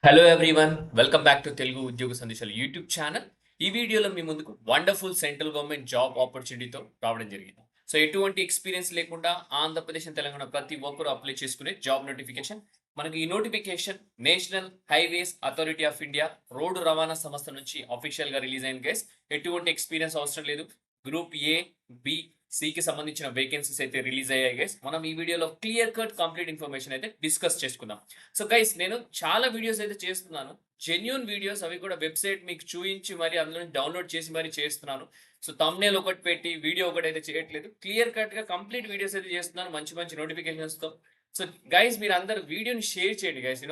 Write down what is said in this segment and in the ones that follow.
Hello everyone, welcome back to Telugu ఉద్యోగ సందేశాలు YouTube channel. ఈ వీడియోలో మీ ముందుకు వండర్ఫుల్ సెంట్రల్ గవర్నమెంట్ జాబ్ ఆపర్చునిటీతో రావడం జరిగింది. సో ఎటువంటి ఎక్స్పీరియన్స్ లేకుండా ఆంధ్రప్రదేశ్ అండ్ తెలంగాణ ప్రతి ఒక్కరు అప్లై చేసుకునే జాబ్ నోటిఫికేషన్. మనకి ఈ notification national highways authority of India road రవాణా సంస్థ నుంచి అఫీషియల్ గా రిలీజ్ అయింది గైస్. ఎటువంటి ఎక్స్పీరియన్స్ అవసరం లేదు. గ్రూప్ ఏ, బి, సికి సంబంధించిన వేకెన్సీస్ అయితే రిలీజ్ అయ్యాయి గైస్. మనం ఈ వీడియోలో క్లియర్ కట్ కంప్లీట్ ఇన్ఫర్మేషన్ అయితే డిస్కస్ చేసుకుందాం. సో గైస్, నేను చాలా వీడియోస్ అయితే చేస్తున్నాను. జెన్యూన్ వీడియోస్, అవి కూడా వెబ్సైట్ మీకు చూయించి మరి అందులో డౌన్లోడ్ చేసి మరి చేస్తున్నాను. సో తమ్నేల్ ఒకటి పెట్టి వీడియో ఒకటి అయితే చేయట్లేదు. క్లియర్ కట్ గా కంప్లీట్ వీడియోస్ అయితే చేస్తున్నాను మంచి మంచి నోటిఫికేషన్స్ తో. సో గైస్, మీరు అందరు వీడియోని షేర్ చేయండి గైస్.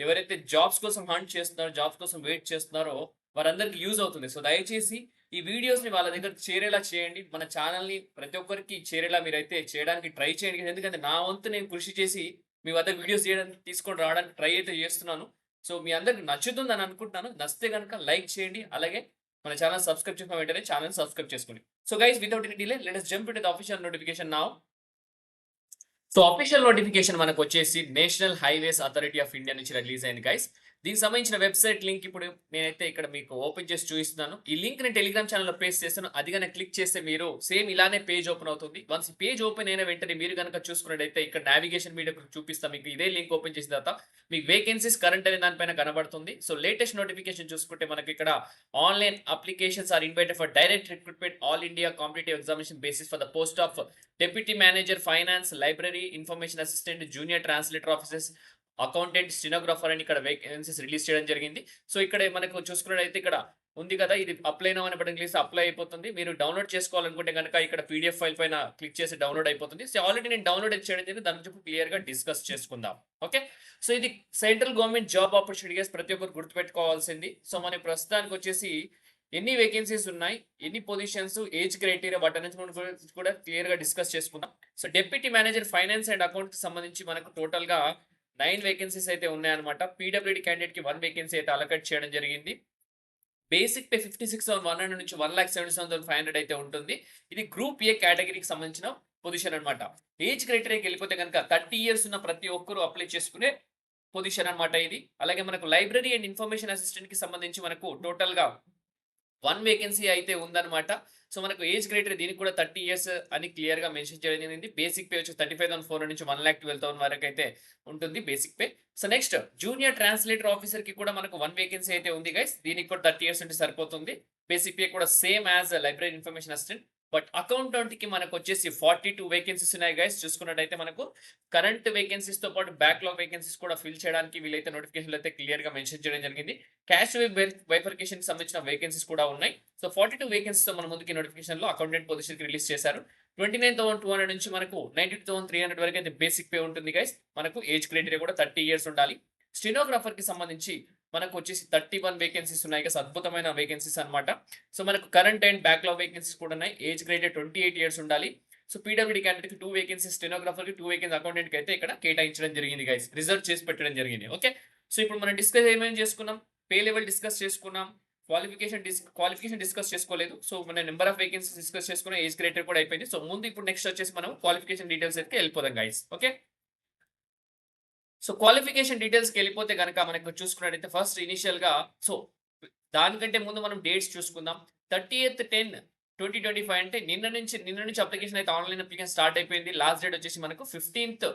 ఎవరైతే జాబ్స్ కోసం హంట్ చేస్తున్నారో, జాబ్స్ కోసం వెయిట్ చేస్తున్నారో వారందరికి యూజ్ అవుతుంది. సో దయచేసి ఈ వీడియోస్ ని వాళ్ళ దగ్గర చేరేలా చేయండి. మన ఛానల్ ని ప్రతి ఒక్కరికి చేరేలా మీరైతే చేయడానికి ట్రై చేయండి. ఎందుకంటే నా వంతు నేను కృషి చేసి మీ వద్ద వీడియోస్ చేయడానికి తీసుకొని రావడానికి ట్రై అయితే చేస్తున్నాను. సో మీ అందరికి నచ్చుతుందని అనుకుంటున్నాను. నచ్చితే కనుక లైక్ చేయండి. అలాగే మన ఛానల్ సబ్స్క్రైబ్ చేసిన వెంటనే ఛానల్ సబ్స్క్రైబ్ చేసుకోండి. So guys, without any delay let us jump into the official notification now. So official notification మనకు వచ్చేసి national highways authority of India నుంచి రిలీజ్ అయింది గైస్. దీనికి సంబంధించిన వెబ్సైట్ లింక్ ఇప్పుడు నేనైతే ఇక్కడ మీకు ఓపెన్ చేసి చూపిస్తున్నాను. ఈ లింక్ నేను టెలిగ్రామ్ ఛానల్లో పేస్ట్ చేస్తాను. అది కనుక క్లిక్ చేస్తే మీరు సేమ్ ఇలానే పేజ్ ఓపెన్ అవుతుంది. వన్స్ పేజ్ ఓపెన్ అయిన వెంటనే మీరు కనుక చూసుకున్నట్టయితే ఇక్కడ నావిగేషన్ మీద చూపిస్తాం. మీకు ఇదే లింక్ ఓపెన్ చేసిన తర్వాత మీకు వేకెన్సీస్ కరెంట్ అనే దానిపైన కనబడుతుంది. సో లేటెస్ట్ నోటిఫికేషన్ చూసుకుంటే మనకి ఇక్కడ online applications are invited for direct recruitment all India competitive examination basis for the post of deputy manager finance, library, information assistant, junior translator officers, accountant, stenographer అని ఇక్కడ vacancies release చేయడం జరిగింది. So ఇక్కడ మనకు చూసుకున్నట్టయితే ఇక్కడ ఉంది కదా, ఇది అప్లై నౌ అని బటన్ క్లిక్ చేస్తే అప్లై అయిపోతుంది. మీరు డౌన్లోడ్ చేసుకోవాలనుకుంటే కనుక ఇక్కడ పీడిఎఫ్ ఫైల్ పైన క్లిక్ చేసి డౌన్లోడ్ అయిపోతుంది. సో ఆల్రెడీ నేను డౌన్లోడ్ చేయడం జరిగింది. దాని గురించి క్లియర్ గా డిస్కస్ చేసుకుందాం. ఓకే, సో ఇది సెంట్రల్ గవర్నమెంట్ జాబ్ ఆపర్చునిటీస్ ప్రతి ఒక్కరు గుర్తుపెట్టుకోవాల్సింది. సో మన ప్రస్తుతానికి వచ్చేసి ఎన్ని వేకెన్సీస్ ఉన్నాయి, ఎన్ని పొజిషన్స్, ఏజ్ క్రైటీరియా, వాటి గురించి కూడా క్లియర్ గా డిస్కస్ చేసుకుందాం. So deputy manager finance and account కి సంబంధించి మనకు టోటల్ గా 9 వేకెన్సీస్ అయితే ఉన్నాయన్నమాట. పీడబ్ల్యూడి క్యాండిడేట్ కి 1 వేకెన్సీ అయితే అలొకేట్ చేయడం జరిగింది. బేసిక్ పే 56,100 నుంచి 1,77,500 అయితే ఉంటుంది. ఇది గ్రూప్ ఏ కేటగిరీకి సంబంధించిన పొజిషన్ అన్నమాట. ఏజ్ క్రైటీరియాకి వెళ్ళిపోతే కనుక 30 ఇయర్స్ ఉన్న ప్రతి ఒక్కరు అప్లై చేసుకునే పొజిషన్ అన్నమాట ఇది. అలాగే మనకు లైబ్రరీ అండ్ ఇన్ఫర్మేషన్ అసిస్టెంట్ కి సంబంధించి మనకు టోటల్ గా 1 వేకెన్సీ అయితే ఉందన్నమాట. సో మనకు ఏజ్ క్రైటీరియా దీనికి కూడా 30 ఇయర్స్ అని క్లియర్ గా మెన్షన్ చేయడం జరిగింది. బేసిక్ పే వచ్చి 35,400 నుంచి 1,12,000 వరకు అయితే ఉంటుంది basic pay. So next junior translator officer కి కూడా మనకు 1 వేకెన్సీ అయితే ఉంది గైస్. దీనికి కూడా 30 ఇయర్స్ ఉంటే సరిపోతుంది. బేసిక్ పే కూడా same as library information assistant. But accountant కి మనకు వచ్చేసి 42 వేకెన్సీస్ ఉన్నాయి గైస్. చూసుకున్నట్టయితే మనకు కరెంట్ వేకెన్సీస్ తో పాటు బ్యాక్లాగ్ వేకెన్సీస్ కూడా ఫిల్ చేయడానికి వీలైతే నోటిఫికేషన్ అయితే క్లియర్ గా మెన్షన్ చేయడం జరిగింది. క్యాష్ బైఫర్కేషన్ కి సంబంధించిన వేకెన్సీస్ కూడా ఉన్నాయి. సో 42 వేకెన్సీస్ తో మన ముందుకి నోటిఫికేషన్ లో అకౌంటెంట్ పొజిషన్ కి రిలీజ్ చేశారు. 29,200 నుంచి మనకు 92,300 వరకు అయితే బేసిక్ పే ఉంటుంది గైస్. మనకు ఏజ్ క్రైటీరియా కూడా 30 ఇయర్స్ ఉండాలి. స్టెనోగ్రాఫర్ కి సంబంధించి మనకు వచ్చేసి 31 వేకెన్సీస్ ఉన్నాయి గైస్. అద్భుతమైన వేకెన్సీస్ అన్నమాట. సో మనకు కరెంట్ అండ్ బ్యాక్లాగ్ వేకెన్సీస్ కూడా ఉన్నాయి. ఏజ్ క్రైటీరియా 28 ఇయర్స్ ఉండాలి. సో పీడబ్ల్యూడీ క్యాండిడేట్ కి 2 వేకెన్సీస్, స్టెనోగ్రాఫర్ కి 2 వేకెన్సీ, అకౌంటెంట్ కి అయితే ఇక్కడ కేటాయించడం జరిగింది గైస్. రిజర్వ్ చేసి పెట్టడం జరిగింది. ఓకే, సో ఇప్పుడు మనం డిస్కస్ ఏమేమి చేసుకున్నాం, పే లెవెల్ డిస్కస్ చేసుకున్నాం, క్వాలిఫికేషన్ డిస్కస్ చేసుకోలేదు. సో మన నెంబర్ ఆఫ్ వేకెన్సీస్ డిస్కస్ చేసుకున్నాం, ఏజ్ క్రైటీరియా కూడా అయిపోయింది. సో ముందు ఇప్పుడు నెక్స్ట్ వచ్చేసి మనం క్వాలిఫికేషన్ డీటెయిల్స్ అయితే వెళ్ళిపోదాం గైస్. ఓకే, సో క్వాలిఫికేషన్ డీటెయిల్స్కి వెళ్ళిపోతే కనుక మనకు చూసుకున్నట్టయితే ఫస్ట్ ఇనిషియల్ గా, సో దానికంటే ముందు మనం డేట్స్ చూసుకుందాం. 30th/10/2025 అంటే నిన్న నుంచి అప్లికేషన్ అయితే ఆన్లైన్ అప్లికేషన్ స్టార్ట్ అయిపోయింది. లాస్ట్ డేట్ వచ్చేసి మనకు 15th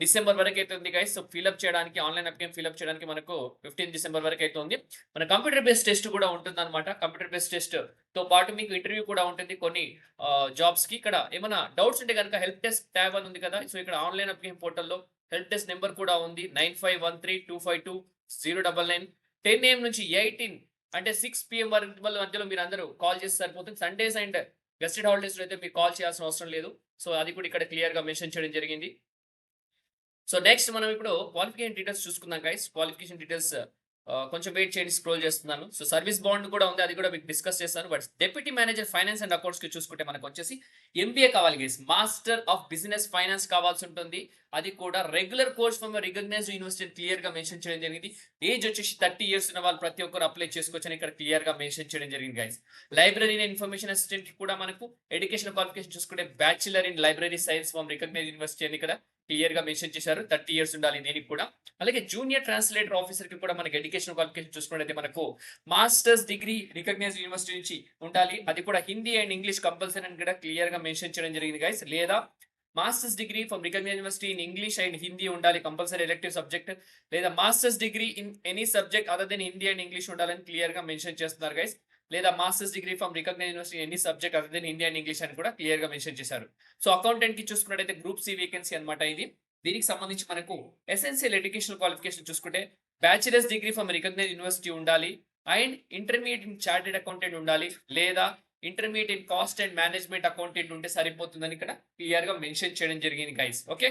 డిసెంబర్ వరకు అయితే ఉంది గైస్. సో ఫిల్అప్ చేయడానికి, ఆన్లైన్ అప్లికేషన్ ఫిల్అప్ చేయడానికి మనకు 15 డిసెంబర్ వరకు అయితే ఉంది. మన కంప్యూటర్ బేస్డ్ టెస్ట్ కూడా ఉంటుంది అనమాట. కంప్యూటర్ బేస్డ్ టెస్ట్ తో పాటు మీకు ఇంటర్వ్యూ కూడా ఉంటుంది కొన్ని జాబ్స్ కి. ఇక్కడ ఏమైనా డౌట్స్ ఉంటే కనుక హెల్ప్ డెస్క్ ట్యాబ్ అని ఉంది కదా, సో ఇక్కడ ఆన్లైన్ అప్లికేషన్ పోర్టల్లో హెల్ప్ డెస్క్ నెంబర్ కూడా ఉంది. 9513252099. 10 AM నుంచి 18 అంటే 6 PM వరకు మధ్యలో మీరు అందరూ కాల్ చేస్తే సరిపోతుంది. సండేస్ అండ్ గెస్టెడ్ హాలిడేస్ అయితే మీరు కాల్ చేయాల్సిన అవసరం లేదు. సో అది కూడా ఇక్కడ క్లియర్ గా మెన్షన్ చేయడం జరిగింది. సో నెక్స్ట్ మనం ఇప్పుడు క్వాలిఫికేషన్ డీటెయిల్స్ చూసుకుందాం గైస్. క్వాలిఫికేషన్ డీటెయిల్స్ కొంచెం వెయిట్ చేయండి, స్క్రోల్ చేస్తున్నాను. సో సర్వీస్ బాండ్ కూడా ఉంది, అది కూడా మీకు డిస్కస్ చేస్తాను. But deputy manager finance and accounts కి చూసుకుంటే మనకు వచ్చేసి ఎంబీఏ కావాలి guys. Master of business finance కావాల్సి ఉంటుంది. అది కూడా regular course from recognised university clear గా మెన్షన్ చేయడం జరిగింది. ఏజ్ వచ్చేసి 30 ఇయర్స్ ఉన్న వాళ్ళు ప్రతి ఒక్కరు అప్లై చేసుకోవచ్చు అని ఇక్కడ క్లియర్ గా మెన్షన్ చేయడం జరిగింది guys. Library and information assistant కూడా మనకు ఎడ్యుకేషన్ క్వాలిఫికేషన్ చూసుకుంటే bachelor in library science from recognised university అని ఇక్కడ క్లియర్ గా మెన్షన్ చేశారు. 30 ఇయర్స్ ఉండాలి దీనికి కూడా. అలాగే జూనియర్ ట్రాన్స్లేటర్ ఆఫీసర్ కి కూడా మనకి ఎడ్యుకేషన్ క్వాలిఫికేషన్ చూసుకున్నట్లయితే మనకు మాస్టర్స్ డిగ్రీ రికగ్నైజ్డ్ యూనివర్సిటీ నుంచి ఉండాలి. అది కూడా హిందీ అండ్ ఇంగ్లీష్ కంపల్సరీ అని కూడా క్లియర్ గా మెన్షన్ చేయడం జరిగింది గైస్. లేదా masters degree from recognised university in English and Hindi ఉండాలి కంపల్సరీ ఎలెక్టివ్ సబ్జెక్ట్. లేదా masters degree in any subject other than Hindi and English ఉండాలని క్లియర్ గా మెన్షన్ చేస్తున్నారు గైస్. లేదా masters degree from recognised university any subject other than Hindi and English అని కూడా clear గా mention చేశారు. సో అకౌంటెంట్ కి చూసుకున్నట్టయితే గ్రూప్ సి వేకెన్సీ అన్నమాట ఇది. దీనికి సంబంధించి మనకు ఎసెన్షియల్ ఎడ్యుకేషన్ క్వాలిఫికేషన్ చూసుకుంటే bachelor's degree from recognised university ఉండాలి and intermediate in chartered accountant ఉండాలి. లేదా intermediate in cost and management accountant ఉంటే సరిపోతుందని ఇక్కడ క్లియర్ గా మెన్షన్ చేయడం జరిగింది గైస్. ఓకే,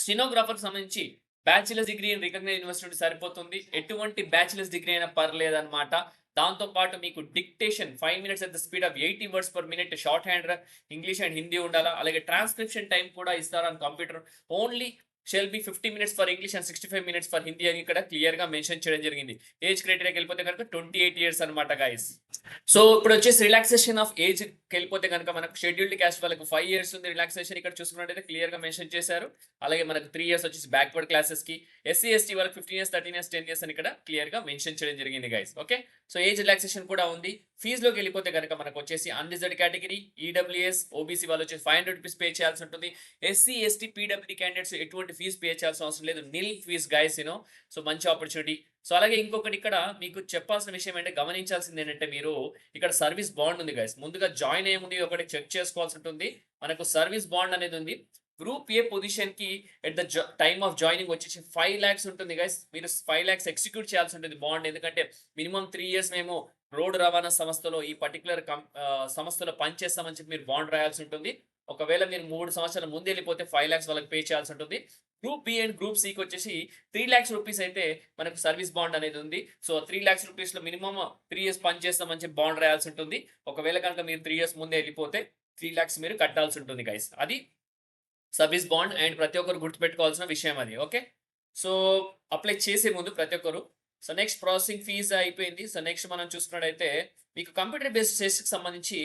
స్టెనోగ్రాఫర్ సంబంధించి bachelor's degree in recognised university ఉంటే సరిపోతుంది. ఎటువంటి బ్యాచిలర్స్ డిగ్రీ అయినా పర్లేదు అనమాట. దాంతో పాటు మీకు dictation 5 minutes at the speed of 80 words per minute short hand English and Hindi ఉండాలా. అలాగే ట్రాన్స్క్రిప్షన్ టైం కూడా ఇస్తారు on computer. Only shall be 50 minutes for English and 65 minutes for Hindi అని ఇక్కడ క్లియర్ గా మెన్షన్ చేయడం జరిగింది. ఏజ్ క్రైటీరియాకి వెళ్ళిపోతే కనుక 28 years అనమాట గైస్. సో ఇప్పుడు వచ్చేసి రిలాక్సేషన్ ఆఫ్ ఏజ్ వెళ్ళిపోతే కనుక మనకు షెడ్యూల్డ్ క్యాస్ట్ వాళ్ళకి 5 years ఉంది రిలాక్సేషన్. ఇక్కడ చూసుకున్నట్టయితే క్లియర్ గా మెన్షన్ చేశారు. అలాగే మనకు 3 years వచ్చేసి బ్యాక్వర్డ్ క్లాసెస్ కి. ఎస్సీ ఎస్టీ వాళ్ళకి 15 years 13 years 10 years అని ఇక్కడ క్లియర్ గా మెన్షన్ చేయడం జరిగింది guys. Okay, so age relaxation కూడా ఉంది. ఫీజులోకి వెళ్ళిపోతే కనుక మనకు వచ్చేసి అన్రిజర్వ్డ్ కేటగిరీ ఈడబ్ల్యూఎస్ ఓబీసీ వాళ్ళు వచ్చేసి 500 rupees పే చేయాల్సి ఉంటుంది. ఎస్సీ ఎస్టీ పీడబ్ల్యూడీ క్యాండిడేట్స్ ఎటువంటి ఫీజు పే చేయాల్సిన అవసరం లేదు. నిల్ ఫీజ్ గైస్ యూనో. సో మంచి ఆపర్చునిటీ. సో అలాగే ఇంకొకటి ఇక్కడ మీకు చెప్పాల్సిన విషయం ఏంటంటే గమనించాల్సింది ఏంటంటే మీరు ఇక్కడ సర్వీస్ బాండ్ ఉంది గైస్. ముందుగా జాయిన్ అయ్యే ముందు ఒకటి చెక్ చేసుకోవాల్సి ఉంటుంది. మనకు సర్వీస్ బాండ్ అనేది ఉంది. గ్రూప్ ఏ పొజిషన్ కి at the time of joining వచ్చేసి 5 lakhs ఉంటుంది గైస్. మీరు 5 lakhs ఎగ్జిక్యూట్ చేయాల్సి ఉంటుంది బాండ్. ఎందుకంటే మినిమం 3 years మేము రోడ్డు రవాణా సంస్థలో ఈ పర్టికులర్ సంస్థలో పనిచేస్తామని చెప్పి మీరు బాండ్ రాయాల్సి ఉంటుంది. ఒకవేళ మీరు 3 సంవత్సరాల ముందు వెళ్ళిపోతే 5 lakhs వాళ్ళకి పే చేయాల్సి ఉంటుంది. గ్రూప్ బి అండ్ గ్రూప్ సికి వచ్చేసి 3 lakhs rupees అయితే మనకు సర్వీస్ బాండ్ అనేది ఉంది. సో 3 lakhs rupees లో మినిమం 3 years పని చేస్తామని చెప్పి బాండ్ రాయాల్సి ఉంటుంది. ఒకవేళ కనుక మీరు 3 years ముందే వెళ్ళిపోతే 3 lakhs మీరు కట్టాల్సి ఉంటుంది గైస్. అది సర్వీస్ బాండ్ అండ్ ప్రతి ఒక్కరు గుర్తుపెట్టుకోవాల్సిన విషయం అది. ఓకే, సో అప్లై చేసే ముందు ప్రతి ఒక్కరు. సో నెక్స్ట్ ప్రాసెసింగ్ ఫీజ్ అయిపోయింది. సో నెక్స్ట్ మనం చూసుకున్నట్టయితే మీకు కంప్యూటర్ బేస్డ్ టెస్ట్కి సంబంధించి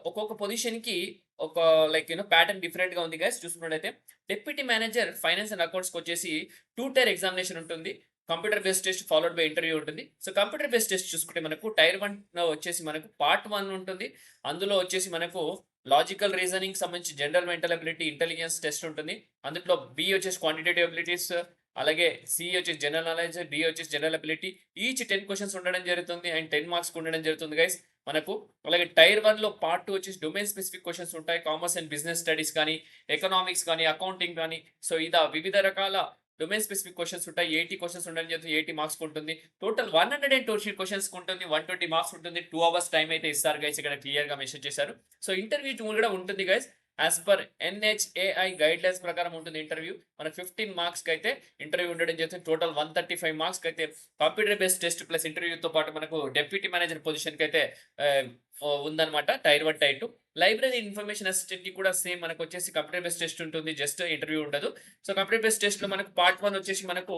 ఒక్కొక్క పొజిషన్ కి ఒక లైక్ ప్యాటర్న్ డిఫరెంట్ గా ఉంది గైస్. చూసుకున్నట్టయితే డిప్యూటీ మేనేజర్ ఫైనాన్స్ అండ్ అకౌంట్స్కి వచ్చేసి 2 tier ఎగ్జామినేషన్ ఉంటుంది. Computer based test followed by interview ఉంటుంది. సో కంప్యూటర్ బేస్డ్ టెస్ట్ చూసుకుంటే మనకు టైర్ 1 వచ్చేసి మనకు పార్ట్ 1 ఉంటుంది. అందులో వచ్చేసి మనకు లాజికల్ రీజనింగ్ సంబంధించి general mental ability intelligence test ఉంటుంది. అందులో బి వచ్చేసి క్వాంటిటేటివ్ అబిలిటీస్, అలాగే సి వచ్చేసి జనరల్ నాలెడ్జ్, డి వచ్చేసి జనరల్ అబిలిటీ. ఈచ్ 10 questions ఉండడం జరుగుతుంది అండ్ 10 marks ఉండడం జరుగుతుంది గైస్ మనకు. అలాగే టైర్ 1 లో పార్ట్ 2 వచ్చేసి డొమైన్ స్పెసిఫిక్ క్వశ్చన్స్ ఉంటాయి. కామర్స్ అండ్ బిజినెస్ స్టడీస్ కానీ, ఎకనామిక్స్ కానీ, అకౌంటింగ్ కానీ. సో ఇలా వివిధ రకాల డొమైన్ స్పెసిఫిక్ క్వశ్చన్స్ ఉంటాయి. 80 questions ఉండడం జరుగుతుంది. 80 marks ఉంటుంది. టోటల్ 120 questions ఉంటుంది. 120 marks ఉంటుంది. 2 hours టైం అయితే ఇస్తారు గైస్. ఇక్కడ క్లియర్ గా మెన్షన్ చేశారు. సో ఇంటర్వ్యూ కూడా ఉంటుంది guys. As per NHAI guide lines ప్రకారం ఉంటుంది ఇంటర్వ్యూ. మనకు 15 marks కి అయితే ఇంటర్వ్యూ ఉండడం జరుగుతుంది. టోటల్ 135 marks కి అయితే కంప్యూటర్ బేస్డ్ టెస్ట్ ప్లస్ ఇంటర్వ్యూతో పాటు మనకు డెప్యూటీ మేనేజర్ పొజిషన్ కి అయితే ఉందన్నమాట. Tier 1 tier 2. Library information assistant కి కూడా సేమ్ మనకు వచ్చేసి కంప్యూటర్ బేస్డ్ టెస్ట్ ఉంటుంది. జస్ట్ ఇంటర్వ్యూ ఉండదు. సో కంప్యూటర్ బేస్డ్ టెస్ట్ లో మనకు పార్ట్ 1 వచ్చేసి మనకు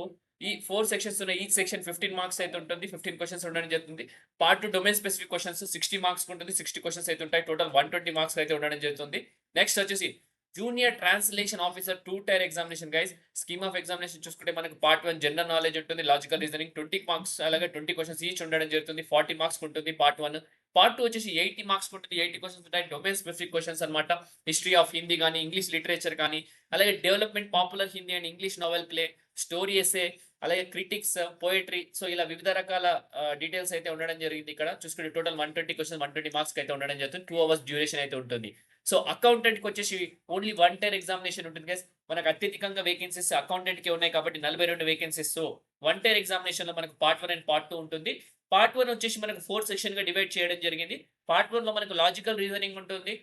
ఈ 4 sections ఉన్నాయి. ఈ సెక్షన్ 15 marks అయితే ఉంటుంది. 15 questions ఉండడం జరుగుతుంది. Part 2 domain specific questions 60 marks ఉంటుంది. 60 questions అయితే ఉంటాయి. టోటల్ 120 marks అయితే ఉండడం జరుగుతుంది. నెక్స్ట్ వచ్చేసి junior translation officer 2 tier examination guys. Scheme of examination చూసుకుంటే మనకు పార్ట్ 1 జనరల్ నాలెడ్జ్ ఉంటుంది, లాజికల్ రీజనింగ్ 20 marks, అలాగే 20 questions ఈచ్ ఉండడం జరుగుతుంది. 40 marks ఉంటుంది పార్ట్ 1. పార్ట్ 2 వచ్చేసి 80 marks ఉంటుంది. 80 questions ఉంటాయి. డొమైన్ స్పెసిఫిక్ క్వశ్చన్స్ అనమాట. హిస్టరీ ఆఫ్ హిందీ కానీ, ఇంగ్లీష్ లిటరేచర్ కానీ, అలాగే development popular Hindi and English novel play, story essay, అలాగే క్రిటిక్స్, పోయట్రీ. సో ఇలా వివిధ రకాల డీటెయిల్స్ అయితే ఉండడం జరిగింది. ఇక్కడ చూసుకుంటే టోటల్ 120 questions 120 marks అయితే ఉండడం జరుగుతుంది. 2 hours డ్యూరేషన్ అయితే ఉంటుంది. సో అకౌంటెంట్ కి వచ్చేసి ఓన్లీ 1 tier ఎగ్జామినేషన్ ఉంటుంది గైస్. మనకు అత్యధికంగా వేకెన్సీస్ అకౌంటెంట్ కి ఉన్నాయి కాబట్టి 42 వేకెన్సీస్. సో 1 tier ఎగ్జామినేషన్ లో మనకు పార్ట్ 1 అండ్ పార్ట్ 2 ఉంటుంది. పార్ట్ 1 వచ్చేసి మనకు 4 సెక్షన్ గా డివైడ్ చేయడం జరిగింది. పార్ట్ 1 లో మనకు లాజికల్ రీజనింగ్ ఉంటుంది,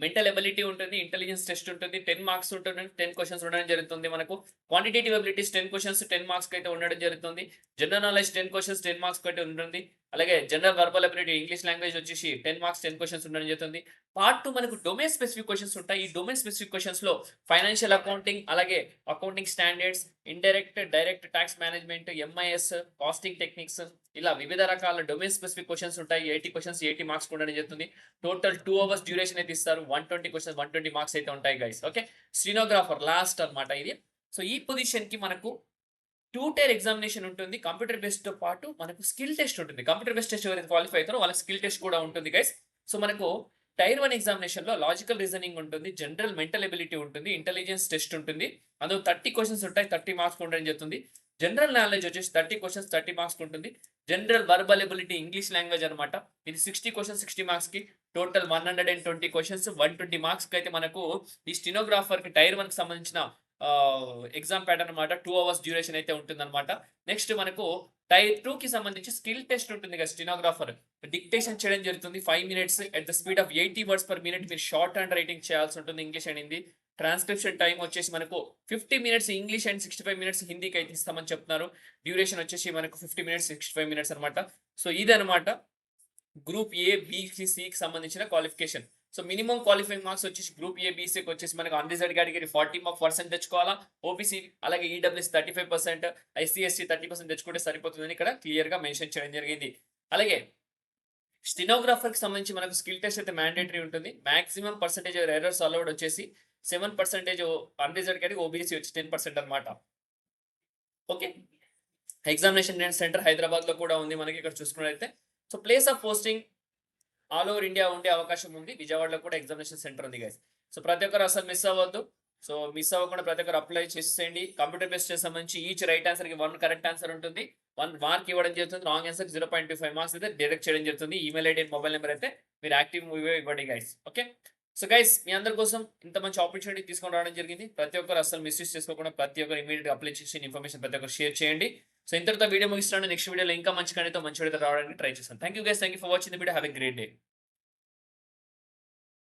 మెంటల్ ఎబిలిటీ ఉంటుంది, ఇంటెలిజెన్స్ టెస్ట్ ఉంటుంది. 10 marks ఉంటుంది. 10 questions ఉండడం జరుగుతుంది. మనకు క్వాంటిటేటివ్ అబిలిటీస్ 10 questions 10 marks కి అయితే ఉండడం జరుగుతుంది. జనరల్ నాలెడ్జ్ 10 questions 10 marks కి అయితే ఉంటుంది. అలాగే general verbal ability English language వచ్చేసి 10 మార్క్స్ 10 క్వెషన్స్ ఉండడం జరుగుతుంది. పార్ట్ 2 మనకు డొమైన్ స్పెసిఫిక్ క్వెషన్స్ ఉంటాయి. ఈ డొమైన్ స్పెసిఫిక్ క్వెషన్స్‌లో ఫైనాన్షియల్ అకౌంటింగ్, అలాగే accounting standards, indirect, direct tax management, MIS, costing techniques ఇలా వివిధ రకాల డొమైన్ స్పెసిఫిక్ క్వెషన్స్ ఉంటాయి. 80 క్వెషన్స్ 80 మార్క్స్ ఉండడం జరుగుతుంది. టోటల్ 2 అవర్స్ డ్యూరేషన్ అయితే ఇస్తారు. 120 క్వెషన్స్ 120 మార్క్స్ అయితే ఉంటాయి గైస్. ఓకే. స్టెనోగ్రాఫర్ లాస్ట్ అన్నమాట ఇది. సో ఈ పొజిషన్‌కి మనకు 2 టైర్ ఎగ్జామినేషన్ ఉంటుంది. కంప్యూటర్ బేస్డ్‌తో పాటు మనకు స్కిల్ టెస్ట్ ఉంటుంది. కంప్యూటర్ బేస్డ్ టెస్ట్ ఎవరైతే క్వాలిఫై అవుతారో వాళ్ళకి స్కిల్ టెస్ట్ కూడా ఉంటుంది గైస్. సో మనకు టైర్ 1 ఎగ్జామినేషన్‌లో లాజికల్ రీజనింగ్ ఉంటుంది. జనరల్ మెంటల్ ఎబిలిటీ ఉంటుంది. ఇంటెలిజెన్స్ టెస్ట్ ఉంటుంది. అందులో 30 క్వెషన్స్ ఉంటాయి. 30 మార్క్స్ ఉండడం జరుగుతుంది. జనరల్ నాలెడ్జ్ వచ్చేసి 30 క్వెషన్స్ 30 మార్క్స్ ఉంటుంది. General verbal ability English language అన్నమాట. ఇది 60 క్వెషన్స్ 60 మార్క్స్‌కి టోటల్ 120 క్వెషన్స్ 120 మార్క్స్‌కి అయితే మనకు ఈ స్టెనోగ్రాఫర్‌కి టైర్ 1కి సంబంధించిన ఎగ్జామ్ ప్యాటర్న్ అన్నమాట. 2 అవర్స్ డ్యూరేషన్ అయితే ఉంటుందన్నమాట. నెక్స్ట్ మనకు టైర్ 2కి సంబంధించి స్కిల్ టెస్ట్ ఉంటుంది కదా. స్టెనోగ్రాఫర్ డిక్టేషన్ చేయడం జరుగుతుంది. 5 minutes at the speed of 80 words per minute మీరు షార్ట్ హ్యాండ్ రైటింగ్ చేయాల్సి ఉంటుంది English and Hindi. Transcription time వచ్చేసి మనకు 50 మినిట్స్ ఇంగ్లీష్ అండ్ 65 మినిట్స్ హిందీకి అయితే ఇస్తామని చెప్తున్నారు. డ్యూరేషన్ వచ్చేసి మనకు 50 మినిట్స్ 65 మినిట్స్ అన్నమాట. సో ఇదన్నమాట గ్రూప్ ఏ, బి, సికి సంబంధించిన qualification. So minimum qualifying marks వచ్చేసి గ్రూప్ ఏ, బీసీకి వచ్చేసి మనకు అన్రిజర్వ్డ్ కేటగిరీ 40% తెచ్చుకోవాలా. ఓబీసీ అలాగే ఈడబ్ల్యూఎస్ 35%, ఎస్సీ, ఎస్టీ 30% తెచ్చుకుంటే సరిపోతుందని ఇక్కడ క్లియర్‌గా మెన్షన్ చేయడం జరిగింది. అలాగే స్టెనోగ్రాఫర్‌కి సంబంధించి మనకు స్కిల్ టెస్ట్ అయితే మ్యాండేటరీ ఉంటుంది. మాక్సిమం పర్సెంటేజ్ ఎర్రర్స్ అలౌడ్ వచ్చేసి 7% అన్రిజర్వ్డ్ కేటగిరీ, ఓబీసీ వచ్చి 10% అన్నమాట. ఓకే. ఎగ్జామినేషన్ సెంటర్ హైదరాబాద్‌లో కూడా ఉంది మనకి ఇక్కడ చూసుకున్నట్లయితే. So place of posting all over India ఉండే అవకాశం ఉంది. విజయవాడలో కూడా ఎగ్జామినేషన్ సెంటర్ ఉంది గైస్. సో ప్రతి ఒక్కరు అసలు మిస్ అవ్వద్దు. సో మిస్ అవ్వకుండా ప్రతి ఒక్కరు అప్లై చేసేయండి. కంప్యూటర్ బేస్డ్ సంబంధించి ఈచ్ రైట్ ఆన్సర్‌కి 1 కరెక్ట్ ఆన్సర్ ఉంటుంది. 1 మార్క్ ఇవ్వడం జరుగుతుంది. రాంగ్ ఆన్సర్‌కి 0.25 మార్క్స్ అయితే డిడక్ట్ చేయడం జరుగుతుంది. Email ID and mobile number అయితే మీరు యాక్టివ్ ఇవ్వండి గైస్. ఓకే. సో గైస్ మీ అందరి కోసం ఇంత మంచి ఆపర్చునిటీ తీసుకొని రావడం జరిగింది. ప్రతి ఒక్కరు అసలు మిస్యూజ్ చేసుకోకుండా ప్రతి ఒక్కరు ఇమీడియట్‌గా అప్లై చేసి ఇన్ఫర్మేషన్ ప్రతి ఒక్కరు షేర్ చేయండి. సో ఇంతటితో వీడియో ముగిస్తున్నాను. నెక్స్ట్ వీడియోలో ఇంకా మంచి కంటెంట్‌తో మంచి వీడియోతో రావడానికి ట్రై చేస్తాను. Thank you guys. Thank you for watching the video. Have a great day.